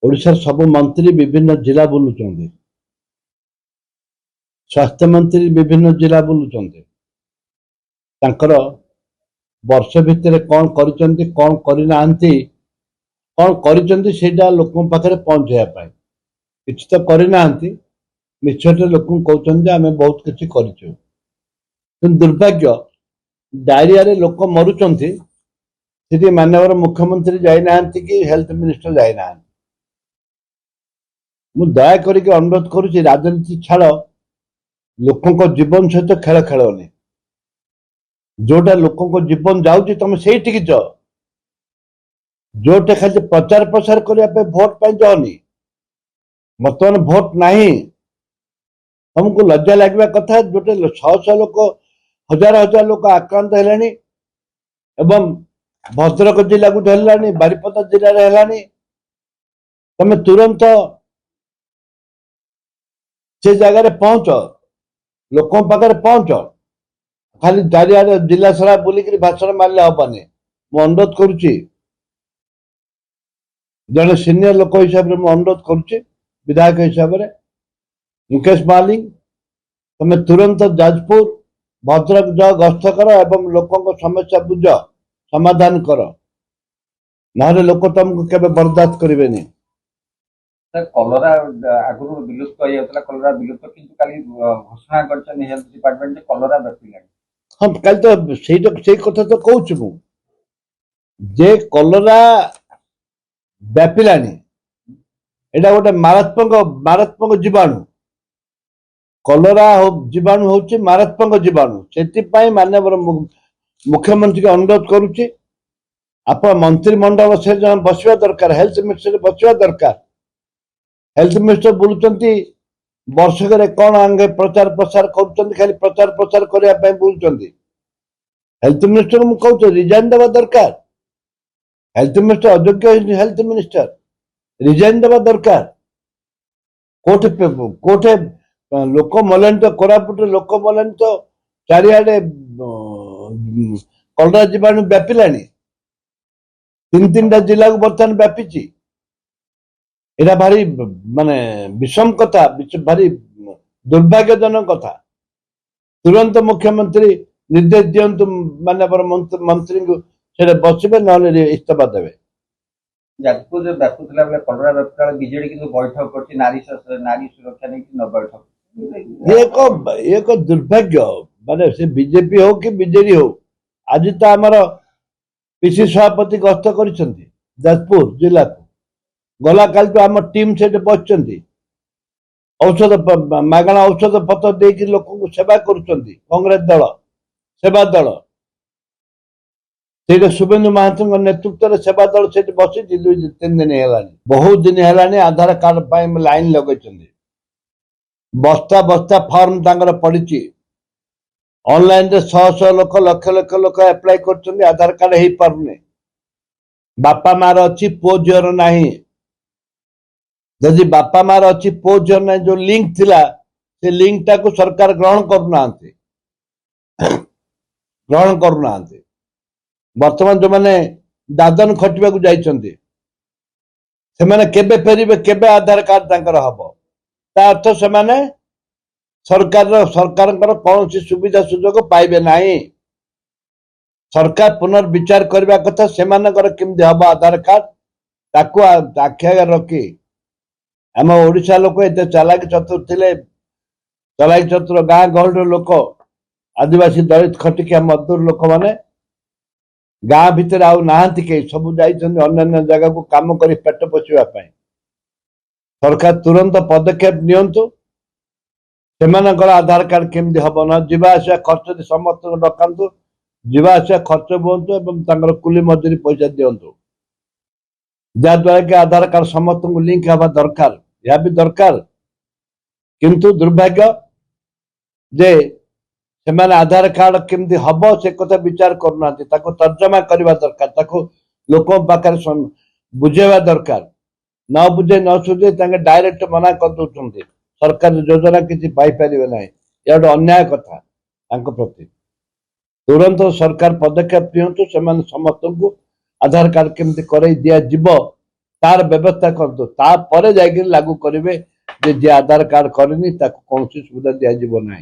ओडिशार सब मंत्री विभिन्न जिला बुलुचंदी, स्वास्थ्य मंत्री विभिन्न जिला बुलुचंदी, तांकर वर्ष भितर कौन करिसेंती कौन करिनांती कौन करिसेंती सेटा लोकन पाखरे पहुंचाया पाए किछ तो करिनांती मिछटे लोकन कहउचंदी आमे बहुत किछि करिछु। किंतु दुर्भाग्य डायरिया रे लोक मरुचंती सेठी माननीय मुख्यमंत्री जाई नांती कि हेल्थ मिनिस्टर जाई नांती। मु दया करके अनुरोध करुच्ची राजनीति छाड़ लोकों जीवन सहित खेल खेलनी जोटा लोकों जीवन जाऊँगी तुम से जाओ जोटे खाली प्रचार प्रसार करने भोट पाई जाओनी। बर्तमान भोट नहीं तुमको लज्जा लगे कथा जोटे 600 लोक हजार हजार लोक आक्रांत है भद्रक जिला को है बारिपदा जिले है तुम तुरंत से जगह पहुंच लोकों पाखे पहुंच खाली चारिआडे जिला सारा बुलिक भाषण मारे हेनी। मु अनुरोध करुच्ची जड़े सीनियर लोक हिसाब से अनुरोध करुच्ची विधायक हिसाब से मुकेश मालिक तुम तुरंत जाजपुर भद्रक जाओ गस्त कर एवं लोकों समस्या बुझ समाधान कर ना लोक तुमको केबे बर्दाश्त करेंगे। कलरा आगु विलुप्त हो जाता कलरा विलुप्त किंतु काली घोषणा कर हेल्थ डिपार्टमेंट कलरा व्यापिला। हाँ कल तो से कथा तो कहूँ मु जे कलरा व्यापिला एटा गोटे मारात्मक जीवाणु कलरा जीवाणु हूँ मारात्मक जीवाणु से माननीय मुख्यमंत्री को अनुरोध करुच्ची आप मंत्रिमंडल से जन बसवा दरकार हेल्थ मिनिस्टर बसवा दरकार। हेल्थ मिनिस्टर बुलुचंती वर्षक कौन आगे प्रचार प्रसार कर खाली प्रचार प्रसार करने बुलुचंती। हेल्थ मिनिस्टर मु कहूँ रिजाइन देवा दरकार। हेल्थ मिनिस्टर अयोग्य हेल्थ मिनिस्टर रिजाइन देवा दरकार। कोठे लोक मलेन तो कोरापुट लोक मलेन तो चारिआडे कलरा जीवाणु व्यापिला 3-3टा जिला को बर्तमान व्यापी एटा भारी माने विषम कथा भारी दुर्भाग्यजनक कथा। तुरंत मुख्यमंत्री निर्देश दिंतु माननीय मंत्री को बसवे ना इस्तीफा देवे। जाजपुर व्यापुला बेले कलरा व्यापुला बीजेडी किंतु बैठक कर नारी सुरक्षा नहीं न बैठक एक दुर्भाग्य माने से बीजेपी हो कि बीजेडी हो आज तो आमर पीसी सभापति गस्त कर जाजपुर जिला को गला काल तो आम टीम से बस औषध मागणा औषध पत्र देकर लोक सेवा कांग्रेस दल सेवा दल से शुभेन्दु महांती नेतृत्व में सेवा दल से बस 2-3 दिन है बहुत दिन है आधार कार्ड लाइन लगे बस्ता बस्ता फॉर्म पड़ी ऑनलाइन रे 100 लोक लक्ष लक्ष लोक अप्लाई कर आधार कार्ड हो पारे बापा मार अच्छी पुओ झीर ना जदि बापा मार अच्छी पुओ झीर ना जो लिंक थिला से लिंक टाको सरकार ग्रहण करूना वर्तमान जो मैंने दादन खटिबा को जाइछन्ती से माने केबे फेरिबे केबे आधार कार्ड तांकर हबो ता अर्थ से माने सरकार कौन सी सुविधा सुजोग पाइबे नहीं। सरकार पुनर्विचार करने कथा से केमती हम आधार कार्ड ताकू आखि आगे रखी आम ओडिशा लोक एत चालाक चतुर थे चालाक चतुर गाँ गहल लोक आदिवासी दलित खटिकिया मजदूर लोक मैंने गाँ भितर आउ नाहांती के सब अन्य जगह को काम कर पेट पोषापी सरकार तुरंत पदक्षेप नियंतु सेमानकर आधार कार्ड केमती हम ना जावास खर्च समस्त डकातु जावास खर्च बुंतु एवं कुली मजूरी पैसा दिंतु जहाद्वारा कि आधार कार्ड समस्त को लिंक हवा दरकार यह भी दरकार। किंतु दुर्भाग्य जे से आधार कार्ड केमती हम से कथा विचार करना तर्जमा करने दरकार लोक पाखे बुझेवा दरकार न बुझे न सुझे डायरेक्ट मना कर दौरान सरकार योजना किसी पाइपर ना यह गोटे अन्याय कथा प्रति तुरंत सरकार पदक्षेप नियंतु से समस्त को आधार कार्ड केमती कर दिज्व तार व्यवस्था करतु तापर जाकि लागू करेंगे जे आधार कार्ड करनी कौन सुविधा दिज्व ना।